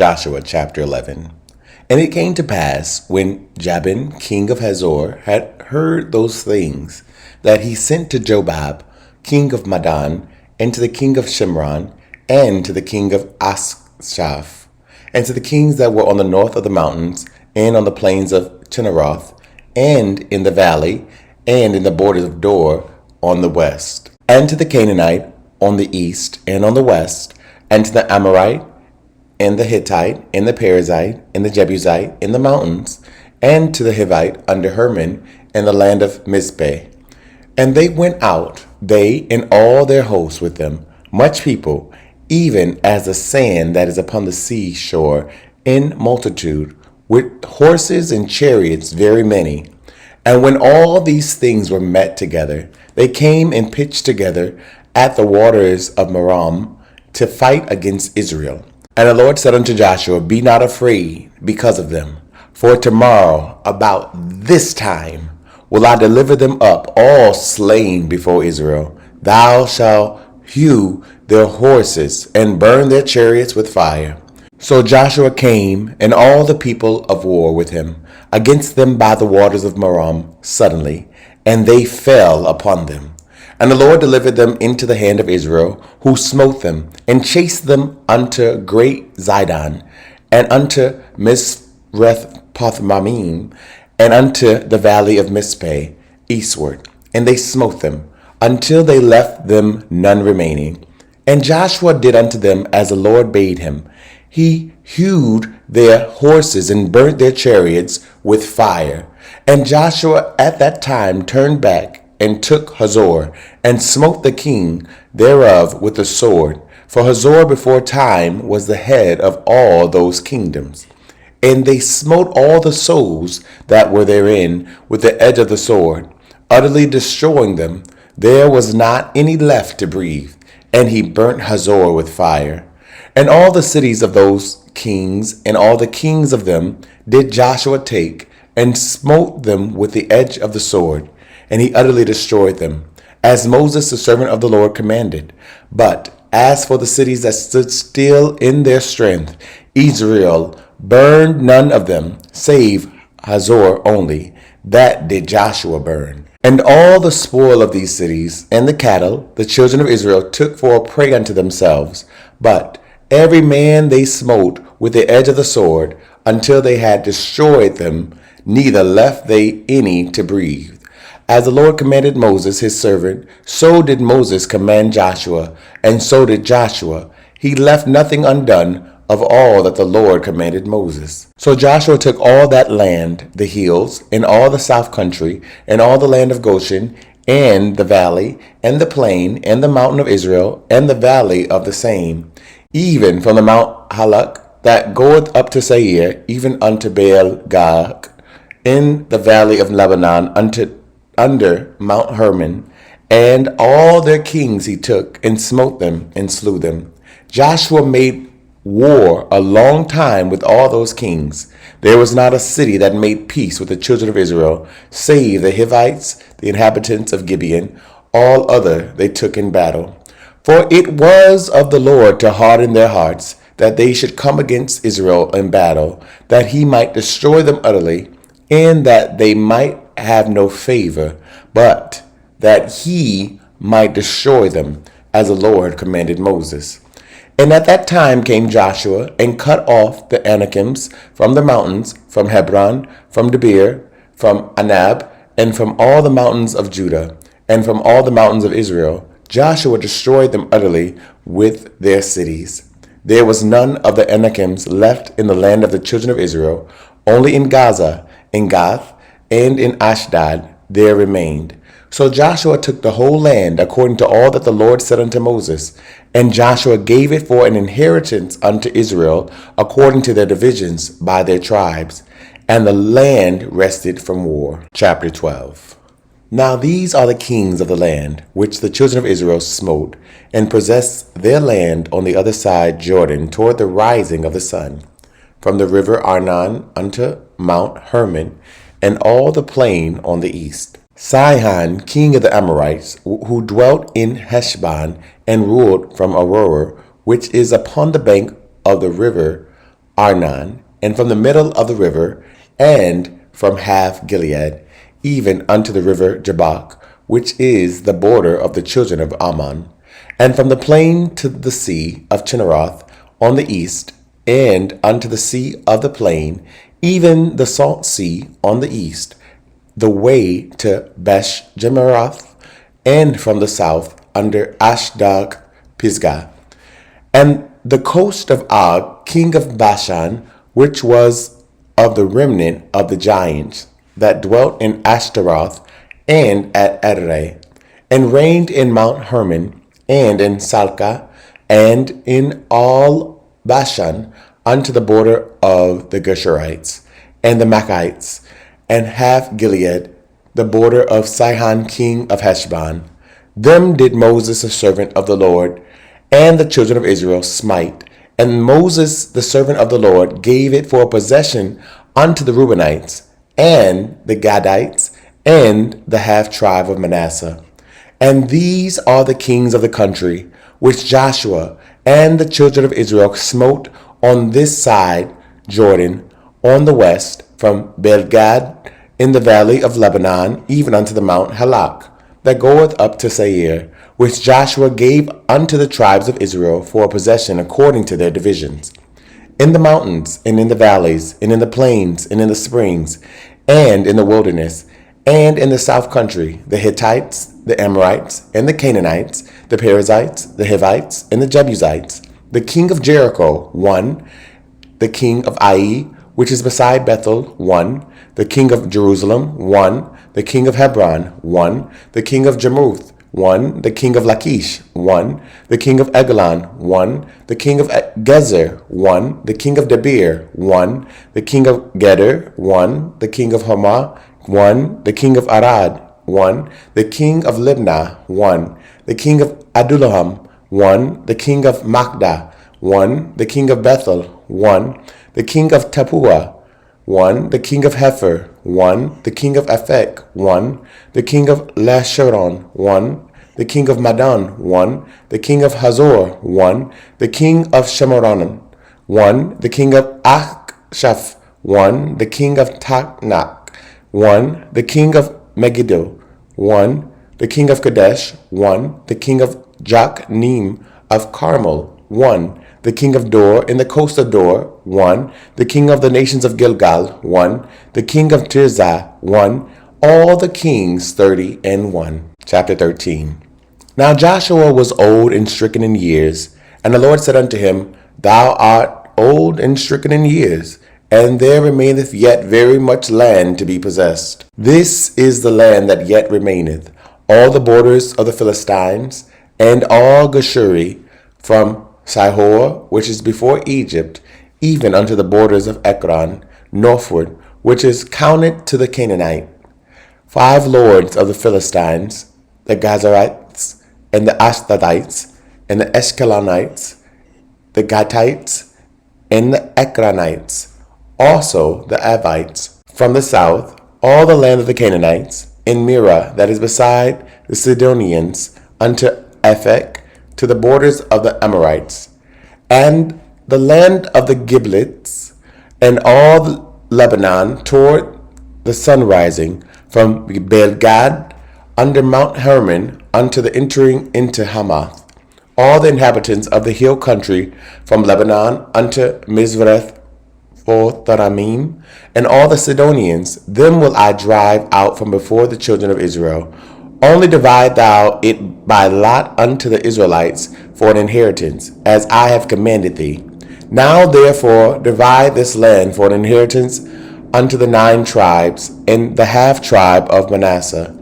Joshua chapter 11. And it came to pass, when Jabin, king of Hazor, had heard those things, that he sent to Jobab, king of Madon, and to the king of Shimron, and to the king of Asshaph, and to the kings that were on the north of the mountains, and on the plains of Chinneroth, and in the valley, and in the borders of Dor on the west, and to the Canaanite on the east and on the west, and to the Amorite, and the Hittite, and the Perizzite, and the Jebusite in the mountains, and to the Hivite under Hermon in the land of Mizpeh. And they went out, they and all their hosts with them, much people, even as the sand that is upon the sea shore, in multitude, with horses and chariots very many. And when all these things were met together, they came and pitched together at the waters of Merom to fight against Israel. And the Lord said unto Joshua, Be not afraid because of them, for tomorrow about this time will I deliver them up all slain before Israel. Thou shalt hew their horses and burn their chariots with fire. So Joshua came, and all the people of war with him, against them by the waters of Merom suddenly, and they fell upon them. And the Lord delivered them into the hand of Israel, who smote them, and chased them unto great Zidon, and unto Misreth-Pothmaim, and unto the valley of Mizpeh, eastward. And they smote them, until they left them none remaining. And Joshua did unto them as the Lord bade him. He hewed their horses and burnt their chariots with fire. And Joshua at that time turned back, and took Hazor, and smote the king thereof with the sword. For Hazor before time was the head of all those kingdoms. And they smote all the souls that were therein with the edge of the sword, utterly destroying them. There was not any left to breathe. And he burnt Hazor with fire. And all the cities of those kings, and all the kings of them, did Joshua take, and smote them with the edge of the sword. And he utterly destroyed them, as Moses the servant of the Lord commanded. But as for the cities that stood still in their strength, Israel burned none of them, save Hazor only. That did Joshua burn. And all the spoil of these cities, and the cattle, the children of Israel took for a prey unto themselves. But every man they smote with the edge of the sword, until they had destroyed them, neither left they any to breathe. As the Lord commanded Moses his servant, so did Moses command Joshua, and so did Joshua. He left nothing undone of all that the Lord commanded Moses. So Joshua took all that land, the hills, and all the south country, and all the land of Goshen, and the valley, and the plain, and the mountain of Israel, and the valley of the same, even from the Mount Halak that goeth up to Seir, even unto Baal Gad, in the valley of Lebanon, under Mount Hermon. And all their kings he took, and smote them, and slew them. Joshua made war a long time with all those kings. There was not a city that made peace with the children of Israel, save the Hivites, the inhabitants of Gibeon. All other they took in battle. For it was of the Lord to harden their hearts, that they should come against Israel in battle, that he might destroy them utterly, and that they might have no favor, but that he might destroy them, as the Lord commanded Moses. And at that time came Joshua, and cut off the Anakims from the mountains, from Hebron, from Debir, from Anab, and from all the mountains of Judah, and from all the mountains of Israel. Joshua destroyed them utterly with their cities. There was none of the Anakims left in the land of the children of Israel, only in Gaza, in Gath, and in Ashdod there remained. So Joshua took the whole land according to all that the Lord said unto Moses. And Joshua gave it for an inheritance unto Israel according to their divisions by their tribes. And the land rested from war. Chapter 12. Now these are the kings of the land which the children of Israel smote, and possessed their land on the other side Jordan toward the rising of the sun, from the river Arnon unto Mount Hermon, and all the plain on the east. Sihon, king of the Amorites, who dwelt in Heshbon, and ruled from Aroer, which is upon the bank of the river Arnon, and from the middle of the river, and from half Gilead, even unto the river Jabbok, which is the border of the children of Ammon, and from the plain to the sea of Chinneroth on the east, and unto the sea of the plain, even the salt sea on the east, the way to Beth-Jemaroth, and from the south under Ashdod Pisgah, and the coast of Og, king of Bashan, which was of the remnant of the giants that dwelt in Ashtaroth and at Edrei, and reigned in Mount Hermon, and in Salcah, and in all Bashan, unto the border of the Geshurites, and the Machites, and half Gilead, the border of Sihon king of Heshbon. Them did Moses the servant of the Lord, and the children of Israel smite. And Moses the servant of the Lord gave it for a possession unto the Reubenites, and the Gadites, and the half tribe of Manasseh. And these are the kings of the country, which Joshua and the children of Israel smote on this side Jordan, on the west, from Belgad in the valley of Lebanon, even unto the Mount Halak, that goeth up to Seir, which Joshua gave unto the tribes of Israel for a possession according to their divisions. In the mountains, and in the valleys, and in the plains, and in the springs, and in the wilderness, and in the south country, the Hittites, the Amorites, and the Canaanites, the Perizzites, the Hivites, and the Jebusites. The king of Jericho, 1. The king of Ai, which is beside Bethel, 1. The king of Jerusalem, 1. The king of Hebron, 1. The king of Jarmuth, 1. The king of Lachish, 1. The king of Eglon, 1. The king of Gezer, 1. The king of Debir, 1. The king of Geder, 1. The king of Hamah, 1. The king of Arad, 1. The king of Libnah, 1. The king of Adullam, 1. The king of Makdah, 1. The king of Bethel, 1. The king of Tappuah, 1. The king of Hepher, 1. The king of Aphek, 1. The king of Lasharon, 1. The king of Madon, 1. The king of Hazor, 1. The king of Shemaron, 1. The king of Achshaph, 1. The king of Taknak, 1. The king of Megiddo, 1. The king of Kadesh, 1. The king of Jokneam of Carmel, 1. The king of Dor in the coast of Dor, 1. The king of the nations of Gilgal, 1. The king of Tirzah, 1. All the kings 30 and 1. Chapter 13. Now Joshua was old and stricken in years, and the Lord said unto him, Thou art old and stricken in years, and there remaineth yet very much land to be possessed. This is the land that yet remaineth, all the borders of the Philistines, and all Geshuri, from Sihor, which is before Egypt, even unto the borders of Ekron, northward, which is counted to the Canaanite. 5 lords of the Philistines, the Gazarites, and the Ashdodites, and the Ashkelonites, the Gattites, and the Ekronites, also the Avites. From the south, all the land of the Canaanites, in Mira, that is beside the Sidonians, unto Ephek, to the borders of the Amorites, and the land of the Giblets, and all the Lebanon toward the sun rising, from Belgad under Mount Hermon unto the entering into Hamath, all the inhabitants of the hill country from Lebanon unto Mizreth Tharamim, and all the Sidonians, them will I drive out from before the children of Israel. Only divide thou it by lot unto the Israelites for an inheritance, as I have commanded thee. Now therefore divide this land for an inheritance unto the 9 tribes, and the half tribe of Manasseh,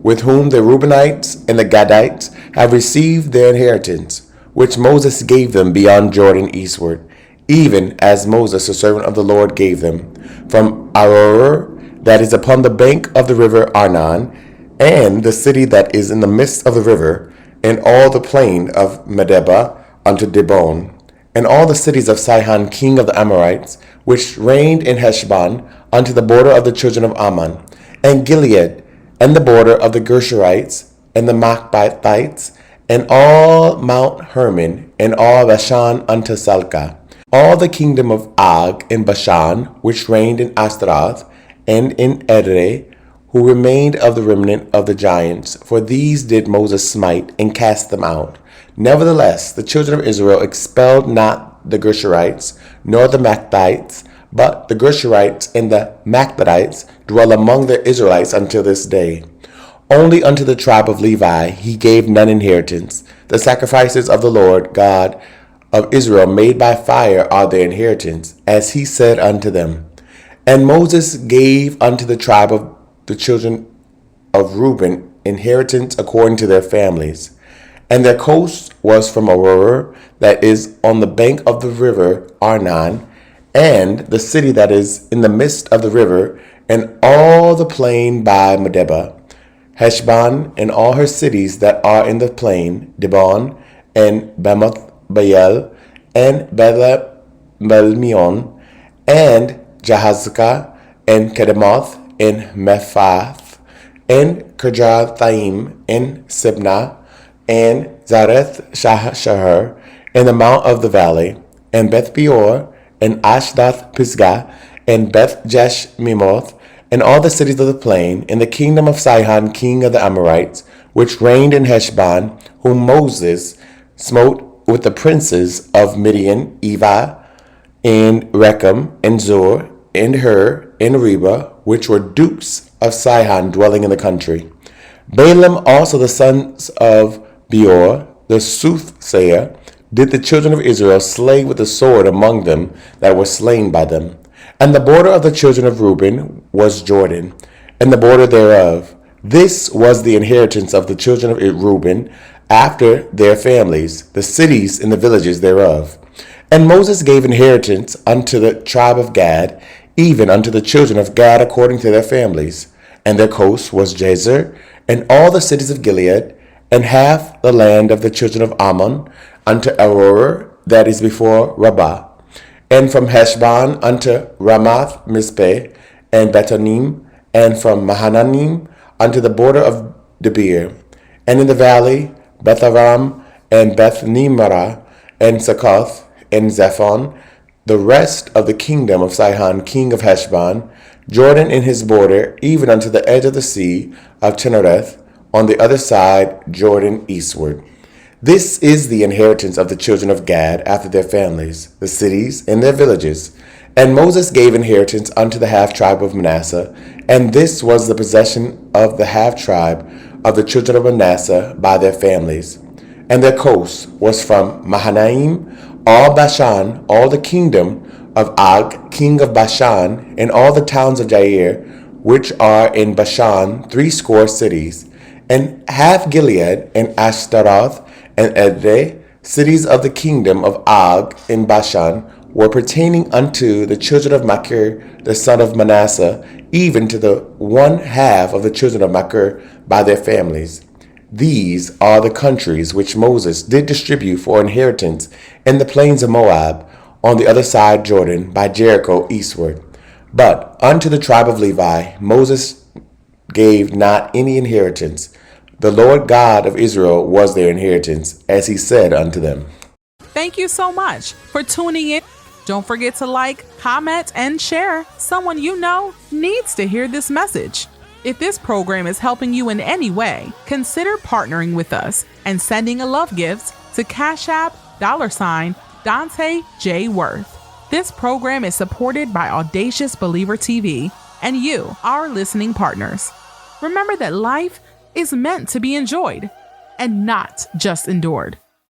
with whom the Reubenites and the Gadites have received their inheritance, which Moses gave them beyond Jordan eastward, even as Moses the servant of the Lord gave them, from Aroer, that is upon the bank of the river Arnon, and the city that is in the midst of the river, and all the plain of Medeba unto Dibon, and all the cities of Sihon king of the Amorites, which reigned in Heshbon, unto the border of the children of Ammon, and Gilead, and the border of the Gershurites, and the Machbathites, and all Mount Hermon, and all Bashan unto Salcah, All the kingdom of Og in Bashan, which reigned in Ashtaroth, and in Edrei, who remained of the remnant of the giants, for these did Moses smite, and cast them out. Nevertheless, the children of Israel expelled not the Gershurites, nor the Machdaites, but the Gershurites and the Machdaites dwell among the Israelites until this day. Only unto the tribe of Levi he gave none inheritance. The sacrifices of the Lord God of Israel made by fire are their inheritance, as he said unto them. And Moses gave unto the tribe of the children of Reuben inheritance according to their families. And their coast was from Aroer, that is on the bank of the river Arnon, and the city that is in the midst of the river, and all the plain by Medeba, Heshbon, and all her cities that are in the plain, Dibon, and Bamoth Baal, and Beth-Melmeon, and Jahazkah, and Kedemoth, and Mephath, and Kirjathaim, and Sibnah, and Zareth Shahar, and the mount of the valley, and Beth Peor, and Ashdoth Pisgah, and Beth Jeshmemoth, and all the cities of the plain, in the kingdom of Sihon king of the Amorites, which reigned in Heshbon, whom Moses smote with the princes of Midian, Evi, and Rechem, and Zur, and Hur, and Reba, which were dukes of Sihon dwelling in the country. Balaam also the sons of Beor, the soothsayer, did the children of Israel slay with the sword among them that were slain by them. And the border of the children of Reuben was Jordan, and the border thereof. This was the inheritance of the children of Reuben after their families, the cities and the villages thereof. And Moses gave inheritance unto the tribe of Gad, even unto the children of Gad according to their families. And their coast was Jazer, and all the cities of Gilead, and half the land of the children of Ammon, unto Aroer, that is before Rabbah, and from Heshbon unto Ramath Mizpeh, and Betonim, and from Mahananim unto the border of Debir, and in the valley Betharam, and Beth Nimrah, and Succoth, and Zephon, the rest of the kingdom of Sihon king of Heshbon, Jordan in his border, even unto the edge of the sea of Chinnereth, on the other side Jordan eastward. This is the inheritance of the children of Gad after their families, the cities and their villages. And Moses gave inheritance unto the half-tribe of Manasseh, and this was the possession of the half-tribe of the children of Manasseh by their families. And their coast was from Mahanaim, all Bashan, all the kingdom of Og, king of Bashan, and all the towns of Jair, which are in Bashan, 80 cities, and half Gilead, and Ashtaroth, and Edrei, cities of the kingdom of Og in Bashan, were pertaining unto the children of Machir, the son of Manasseh, even to the one half of the children of Machir by their families. These are the countries which Moses did distribute for inheritance in the plains of Moab, on the other side Jordan, by Jericho eastward. But unto the tribe of Levi Moses gave not any inheritance. The Lord God of Israel was their inheritance, as he said unto them. Thank you so much for tuning in. Don't forget to like, comment, and share. Someone you know needs to hear this message. If this program is helping you in any way, consider partnering with us and sending a love gift to Cash App $Dante J. Worth. This program is supported by Audacious Believer TV and you, our listening partners. Remember that life is meant to be enjoyed and not just endured.